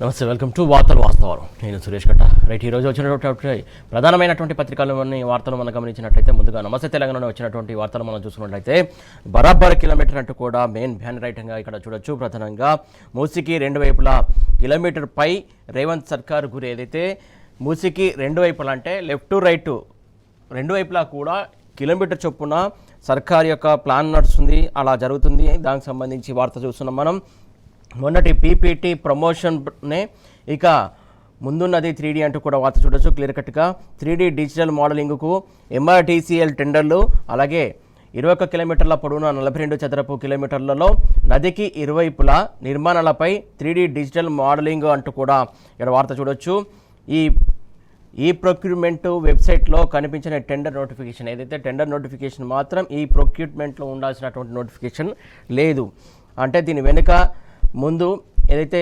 నమస్తే, welcome to వార్తలు వాస్తవాలు. నేను సురేష్ కట్ట. రైట్, ఈరోజు వచ్చినటువంటి ప్రధానమైనటువంటి పత్రికల్లోని వార్తలు మనం గమనించినట్లయితే ముందుగా నమస్తే తెలంగాణలో వచ్చినటువంటి వార్తలు మనం చూసుకున్నట్లయితే బరాబర్ కిలోమీటర్ అంటూ కూడా మెయిన్ బ్యానర్ ఐటంగా ఇక్కడ చూడొచ్చు. ప్రధానంగా మూసికి రెండు వైపులా కిలోమీటర్ పై రేవంత్ సర్కార్ గురి. ఏదైతే మూసికి రెండు వైపులా అంటే లెఫ్ట్ టు రైట్ రెండు వైపులా కూడా కిలోమీటర్ చొప్పున సర్కార్ యొక్క ప్లాన్ నడుస్తుంది, అలా జరుగుతుంది. దానికి సంబంధించి వార్త చూస్తున్నాం మనం. మొన్నటి పీపీటీ ప్రమోషన్నే ఇక ముందున్నది 3D అంటూ కూడా వార్త చూడొచ్చు. క్లియర్ కట్గా 3D డిజిటల్ మోడలింగ్కు MRTCL టెండర్లు, అలాగే 21 కిలోమీటర్ల పొడవున 42 చదరపు కిలోమీటర్లలో నదికి ఇరువైపులా నిర్మాణాలపై 3D డిజిటల్ మోడలింగ్ అంటూ కూడా ఇక్కడ వార్త చూడొచ్చు. ఈ ప్రొక్యూర్మెంట్ వెబ్సైట్లో కనిపించిన టెండర్ నోటిఫికేషన్, ఏదైతే టెండర్ నోటిఫికేషన్ మాత్రం ఈ ప్రొక్యూర్మెంట్లో ఉండాల్సినటువంటి నోటిఫికేషన్ లేదు. అంటే దీని వెనుక ముందు ఏదైతే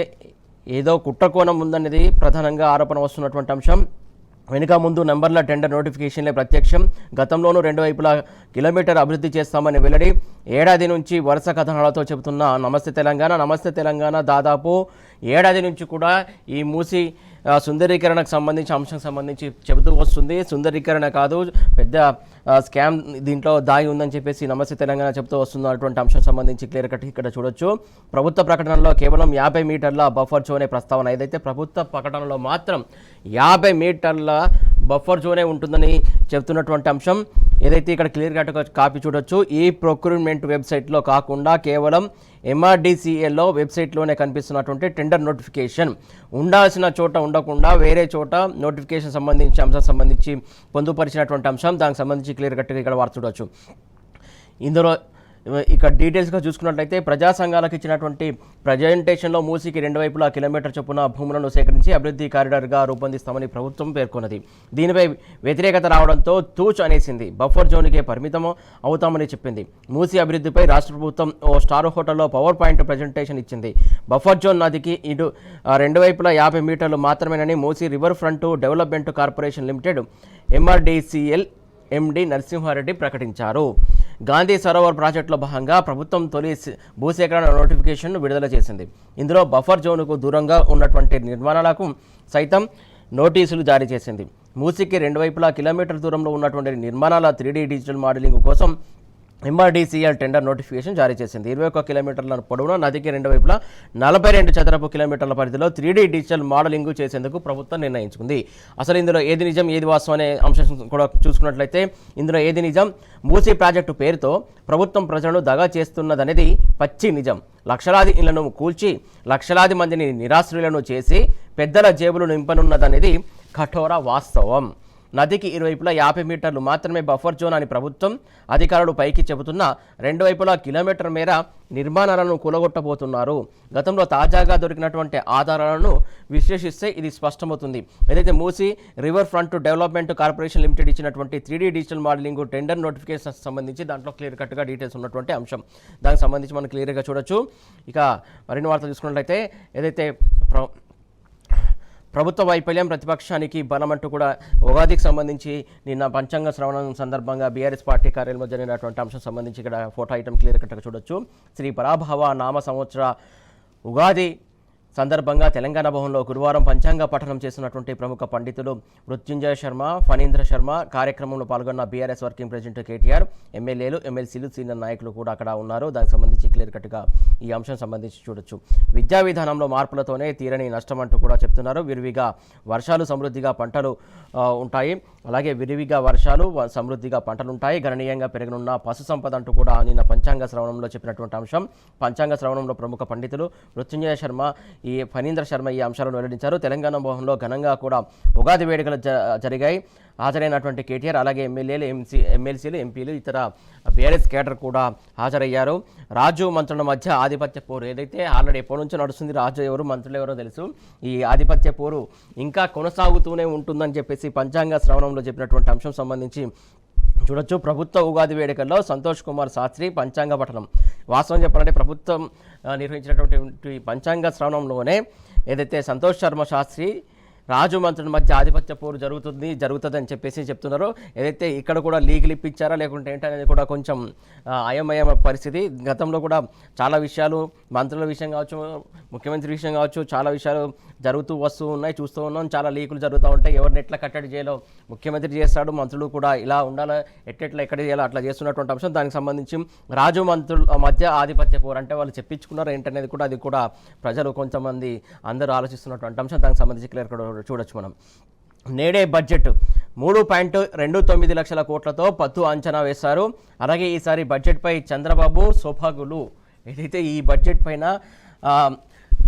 ఏదో కుట్రకోణం ఉందనేది ప్రధానంగా ఆరోపణ వస్తున్నటువంటి అంశం. వెనుక ముందు నెంబర్ల టెండర్ నోటిఫికేషన్లే ప్రత్యక్షం. గతంలోనూ రెండు వైపులా కిలోమీటర్ అభివృద్ధి చేస్తామని వెల్లడి. ఏడాది నుంచి వరుస కథనాలతో చెబుతున్న నమస్తే తెలంగాణ దాదాపు ఏడాది నుంచి కూడా ఈ మూసి సుందరీకరణకు సంబంధించి అంశం సంబంధించి చెబుతూ వస్తుంది. సుందరీకరణ కాదు, పెద్ద స్కామ్ దీంట్లో దాగి ఉందని చెప్పేసి నమస్తే తెలంగాణ చెబుతూ వస్తున్నటువంటి అంశం సంబంధించి క్లియర్ కట్ ఇక్కడ చూడొచ్చు. ప్రభుత్వ ప్రకటనలో కేవలం 50 మీటర్ల బఫర్ జోనే ప్రస్తావన. ఏదైతే ప్రభుత్వ ప్రకటనలో మాత్రం 50 మీటర్ల బఫర్ జోనే ఉంటుందని చెబుతున్నటువంటి అంశం ఏదైతే ఇక్కడ క్లియర్ కట్గా కాపీ చూడొచ్చు. ఈ ప్రొక్యూర్మెంట్ వెబ్సైట్లో కాకుండా కేవలం MRDCL వెబ్సైట్లోనే కనిపిస్తున్నటువంటి టెండర్ నోటిఫికేషన్ ఉండాల్సిన చోట ఉండకుండా వేరే చోట నోటిఫికేషన్ సంబంధించి అంశం సంబంధించి పొందుపరిచినటువంటి అంశం. దానికి సంబంధించి క్లియర్ కట్గా ఇక్కడ వార్త చూడవచ్చు. ఇందులో ఇక డీటెయిల్స్గా చూసుకున్నట్లయితే ప్రజా సంఘాలకు ఇచ్చినటువంటి ప్రజెంటేషన్లో మూసికి రెండు వైపులా కిలోమీటర్ చొప్పున భూములను సేకరించి అభివృద్ధి కారిడార్గా రూపొందిస్తామని ప్రభుత్వం పేర్కొన్నది. దీనిపై వ్యతిరేకత రావడంతో తూచ్ అనేసింది. బఫర్ జోన్కే పరిమితం అవుతామని చెప్పింది. మూసి అభివృద్ధిపై రాష్ట్ర ప్రభుత్వం ఓ స్టార్ హోటల్లో పవర్ పాయింట్ ప్రజెంటేషన్ ఇచ్చింది. బఫర్ జోన్ నదికి ఇటు రెండు వైపులా 50 మీటర్లు మాత్రమేనని మూసి river front development corporation limited MRDCL MD Narasimha Reddy ప్రకటించారు. గాంధీ సరోవర్ ప్రాజెక్టులో భాగంగా ప్రభుత్వం తొలి భూసేకరణ నోటిఫికేషన్ను విడుదల చేసింది. ఇందులో బఫర్ జోన్కు దూరంగా ఉన్నటువంటి నిర్మాణాలకు సైతం నోటీసులు జారీ చేసింది. మూసికి రెండు వైపులా కిలోమీటర్ దూరంలో ఉన్నటువంటి నిర్మాణాల 3D డిజిటల్ మోడలింగ్ కోసం MRDCL టెండర్ నోటిఫికేషన్ జారీ చేసింది. 21 కిలోమీటర్ల పొడవున నదికి రెండు వైపులా 42 చదరపు కిలోమీటర్ల పరిధిలో 3D డిజిటల్ మోడలింగ్ చేసేందుకు ప్రభుత్వం నిర్ణయించుకుంది. అసలు ఇందులో ఏది నిజం ఏది వాస్తవం అనే అంశం కూడా చూసుకున్నట్లయితే ఇందులో ఏది నిజం? మూసీ ప్రాజెక్టు పేరుతో ప్రభుత్వం ప్రజలను దగా చేస్తున్నదనేది పచ్చి నిజం. లక్షలాది ఇళ్లను కూల్చి లక్షలాది మందిని నిరాశ్రయులను చేసి పెద్దల జేబులు నింపనున్నదనేది కఠోర వాస్తవం. నదికి ఇరువైపులా 50 మీటర్లు మాత్రమే బఫర్ జోన్ అని ప్రభుత్వం అధికారులు పైకి చెబుతున్న రెండు వైపులా కిలోమీటర్ మేర నిర్మాణాలను కూలగొట్టబోతున్నారు. గతంలో తాజాగా దొరికినటువంటి ఆధారాలను విశ్లేషిస్తే ఇది స్పష్టమవుతుంది. ఏదైతే Musi river front development corporation limited ఇచ్చినటువంటి 3D digital modelling tender notification సంబంధించి దాంట్లో క్లియర్ కట్గా డీటెయిల్స్ ఉన్నటువంటి అంశం. దానికి సంబంధించి మనం క్లియర్గా చూడొచ్చు. ఇక మరిన్ని వార్తలు చూసుకున్నట్లయితే ఏదైతే ప్రభుత్వ వైఫల్యం ప్రతిపక్షానికి బలమంటూ కూడా ఉగాదికి సంబంధించి నిన్న పంచాంగ శ్రవణం సందర్భంగా బీఆర్ఎస్ పార్టీ కార్యాలయంలో జరిగినటువంటి అంశం సంబంధించి ఇక్కడ ఫోటో ఐటమ్ క్లియర్ కట్గా చూడొచ్చు. శ్రీ పరాభవ నామ సంవత్సర ఉగాది సందర్భంగా తెలంగాణ భవన్లో గురువారం పంచాంగ పఠనం చేస్తున్నటువంటి ప్రముఖ పండితులు మృత్యుంజయ శర్మ, ఫణీంద్ర శర్మ కార్యక్రమంలో పాల్గొన్న బీఆర్ఎస్ వర్కింగ్ ప్రెసిడెంట్ కేటీఆర్, ఎమ్మెల్యేలు, ఎమ్మెల్సీలు, సీనియర్ నాయకులు కూడా అక్కడ ఉన్నారు. దానికి సంబంధించి క్లియర్ కట్గా ఈ అంశం సంబంధించి చూడొచ్చు. విద్యా విధానంలో మార్పులతోనే తీరని నష్టం అంటూ కూడా చెప్తున్నారు. విరివిగా వర్షాలు సమృద్ధిగా పంటలు ఉంటాయి, అలాగే విరివిగా వర్షాలు సమృద్ధిగా పంటలుంటాయి, గణనీయంగా పెరగనున్న పశు సంపద అంటూ కూడా నిన్న పంచాంగ శ్రవణంలో చెప్పినటువంటి అంశం. పంచాంగ శ్రవణంలో ప్రముఖ పండితులు మృత్యుంజయ శర్మ, ఈ ఫణీంద్ర శర్మ ఈ అంశాలను వెల్లడించారు. తెలంగాణ భవన్లో ఘనంగా కూడా ఉగాది వేడుకలు జరిగాయి. హాజరైనటువంటి కేటీఆర్, అలాగే ఎమ్మెల్యేలు, ఎమ్మెల్సీలు, ఎంపీలు, ఇతర బీఆర్ఎస్ కేడర్ కూడా హాజరయ్యారు. రాజు మంత్రుల మధ్య ఆధిపత్య పోరు ఏదైతే ఆల్రెడీ ఎప్పటి నుంచో నడుస్తుంది. రాజు ఎవరు, మంత్రులు ఎవరో తెలుసు. ఈ ఆధిపత్య పోరు ఇంకా కొనసాగుతూనే ఉంటుందని చెప్పేసి పంచాంగ శ్రవణంలో చెప్పినటువంటి అంశం సంబంధించి చూడొచ్చు. ప్రభుత్వ ఉగాది వేడుకల్లో సంతోష్ కుమార్ శాస్త్రి పంచాంగ పఠనం. వాస్తవం చెప్పాలంటే ప్రభుత్వం నిర్వహించినటువంటి పంచాంగ శ్రవణంలోనే ఏదైతే సంతోష్ శర్మ శాస్త్రి రాజు మంత్రుల మధ్య ఆధిపత్య పోరు జరుగుతుందని చెప్పేసి చెప్తున్నారు. ఏదైతే ఇక్కడ కూడా లీగల్ ఇప్పించారా లేకుంటే ఏంటనేది కూడా కొంచెం అయోమయ పరిస్థితి. గతంలో కూడా చాలా విషయాలు మంత్రుల విషయం కావచ్చు, ముఖ్యమంత్రి విషయం కావచ్చు, చాలా విషయాలు జరుగుతూ వస్తూ ఉన్నాయి, చూస్తూ ఉన్నాం. చాలా లీకులు జరుగుతూ ఉంటాయి. ఎవరిని ఎట్లా కట్టడి చేయాలో ముఖ్యమంత్రి చేస్తాడు, మంత్రులు కూడా ఇలా ఉండాలి, ఎట్లా ఎక్కడ చేయాలో అట్లా చేస్తున్నటువంటి అంశం. దానికి సంబంధించి రాజు మంత్రుల మధ్య ఆధిపత్య పోరు అంటే వాళ్ళు చెప్పించుకున్నారు ఏంటనేది కూడా అది కూడా ప్రజలు కొంతమంది అందరూ ఆలోచిస్తున్నటువంటి అంశం. దానికి సంబంధించి క్లియర్ కూడా చూడొచ్చు మనం. నేడే బడ్జెట్ 3.29 లక్షల కోట్లతో పద్దు అంచనా వేశారు. అలాగే ఈసారి బడ్జెట్పై చంద్రబాబు సొబగులు, ఏదైతే ఈ బడ్జెట్ పైన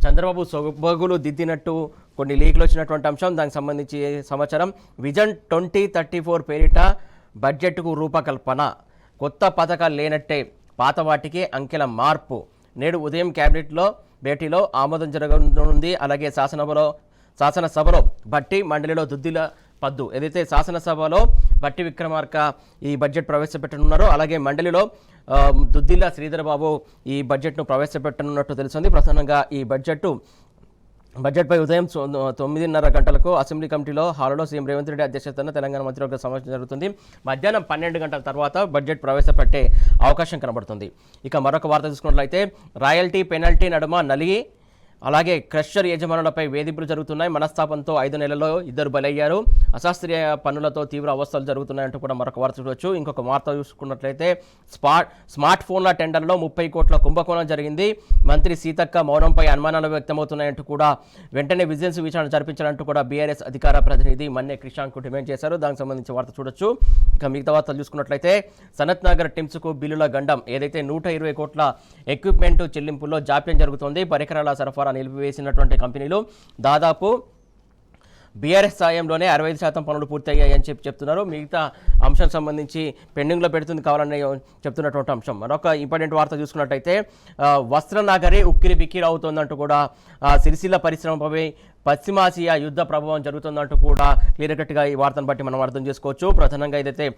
చంద్రబాబు సొబగులు దిద్దినట్టు కొన్ని లీకులు వచ్చినటువంటి అంశం. దానికి సంబంధించి సమాచారం. విజన్ 2034 పేరిట బడ్జెట్కు రూపకల్పన, కొత్త పథకాలు లేనట్టే పాత వాటికి అంకెల మార్పు. నేడు ఉదయం క్యాబినెట్లో భేటీలో ఆమోదం జరగనుంది. అలాగే శాసనసభలో బట్టి, మండలిలో దుద్దిల పద్దు. ఏదైతే శాసనసభలో బట్టి విక్రమార్క ఈ బడ్జెట్ ప్రవేశపెట్టనున్నారో, అలాగే మండలిలో దుద్దిల శ్రీధరబాబు ఈ బడ్జెట్ను ప్రవేశపెట్టనున్నట్టు తెలుస్తుంది. ప్రధానంగా ఈ బడ్జెట్పై ఉదయం 9:30 గంటలకు అసెంబ్లీ కమిటీలో హాల్లో సీఎం రేవంత్ రెడ్డి అధ్యక్షతన తెలంగాణ మంత్రివర్గ సమావేశం జరుగుతుంది. మధ్యాహ్నం 12 గంటల తర్వాత బడ్జెట్ ప్రవేశపెట్టే అవకాశం కనబడుతుంది. ఇక మరొక వార్త చూసుకున్నట్లయితే రాయల్టీ పెనాల్టీ నడుమ నలిగి అలాగే క్రషర్ యజమానులపై వేధింపులు జరుగుతున్నాయి. మనస్తాపంతో 5 నెలల్లో 2 బలయ్యారు. అశాస్త్రీయ పనులతో తీవ్ర అవస్థలు జరుగుతున్నాయంటూ కూడా మరొక వార్త చూడవచ్చు. ఇంకొక వార్త చూసుకున్నట్లయితే స్మార్ట్ ఫోన్ల టెండర్లో 30 కోట్ల కుంభకోణం జరిగింది. మంత్రి సీతక్క మౌనంపై అనుమానాలు వ్యక్తమవుతున్నాయంటూ కూడా వెంటనే విజిలెన్స్ విచారణ జరిపించాలంటూ కూడా బీఆర్ఎస్ అధికార ప్రతినిధి మన్నే క్రిషాంక్ డిమాండ్ చేశారు. దానికి సంబంధించి వార్త చూడొచ్చు. ఇక మిగతా వార్తలు చూసుకున్నట్లయితే సనత్ నగర్ టిమ్స్కు బిల్లుల గండం. ఏదైతే 120 కోట్ల ఎక్విప్మెంట్ చెల్లింపుల్లో జాప్యం జరుగుతోంది. పరికరాల సరఫరా నిలిపివేసినటువంటి కంపెనీలు దాదాపు బీఆర్ఎస్ సాయంలోనే 65% పనులు పూర్తయ్యాయని చెప్తున్నారు. మిగతా అంశం సంబంధించి పెండింగ్లో పెడుతుంది కావాలని చెప్తున్నటువంటి అంశం. మరొక ఇంపార్టెంట్ వార్త చూసుకున్నట్టయితే వస్త్రనగరి ఉక్కిరి బిక్కిరి అవుతోందంటూ కూడా సిరిసిల్ల పరిశ్రమపై పశ్చిమాసియా యుద్ధ ప్రభావం జరుగుతుందంటూ కూడా క్లియర్ కట్గా ఈ వార్తను బట్టి మనం అర్థం చేసుకోవచ్చు. ప్రధానంగా ఏదైతే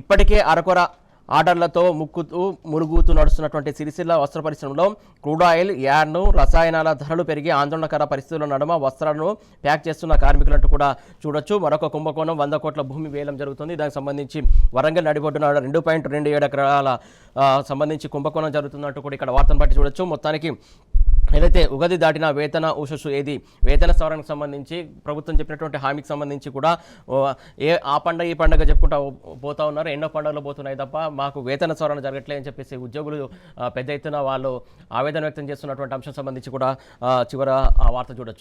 ఇప్పటికే అరకొర ఆర్డర్లతో మురుగుతూ నడుస్తున్నటువంటి సిరిసిల్ల వస్త్ర పరిశ్రమలో క్రూడ్ ఆయిల్, యార్ను, రసాయనాల ధరలు పెరిగి ఆందోళనకర పరిస్థితుల నడుమ వస్త్రాలను ప్యాక్ చేస్తున్న కార్మికులంటూ కూడా చూడొచ్చు. మరొక కుంభకోణం 100 కోట్ల భూమి వేలం జరుగుతుంది. దానికి సంబంధించి వరంగల్ నడిబొడ్డున 2.27 ఎకరాల సంబంధించి కుంభకోణం జరుగుతున్నట్టు కూడా ఇక్కడ వార్తను బట్టి చూడొచ్చు. మొత్తానికి ఏదైతే ఉగాది దాటిన వేతన ఉషస్సు ఏది వేతన సవరణకు సంబంధించి ప్రభుత్వం చెప్పినటువంటి హామీకి సంబంధించి కూడా ఆ పండుగ ఈ పండుగ చెప్పుకుంటూ పోతా ఉన్నారు. ఎన్నో పండుగలు పోతున్నాయి తప్ప మాకు వేతన సవరణ జరగట్లేదు అని చెప్పేసి ఉద్యోగులు పెద్ద ఎత్తున వాళ్ళు ఆవేదన వ్యక్తం చేస్తున్నటువంటి అంశం సంబంధించి కూడా చివర ఆ వార్త చూడొచ్చు.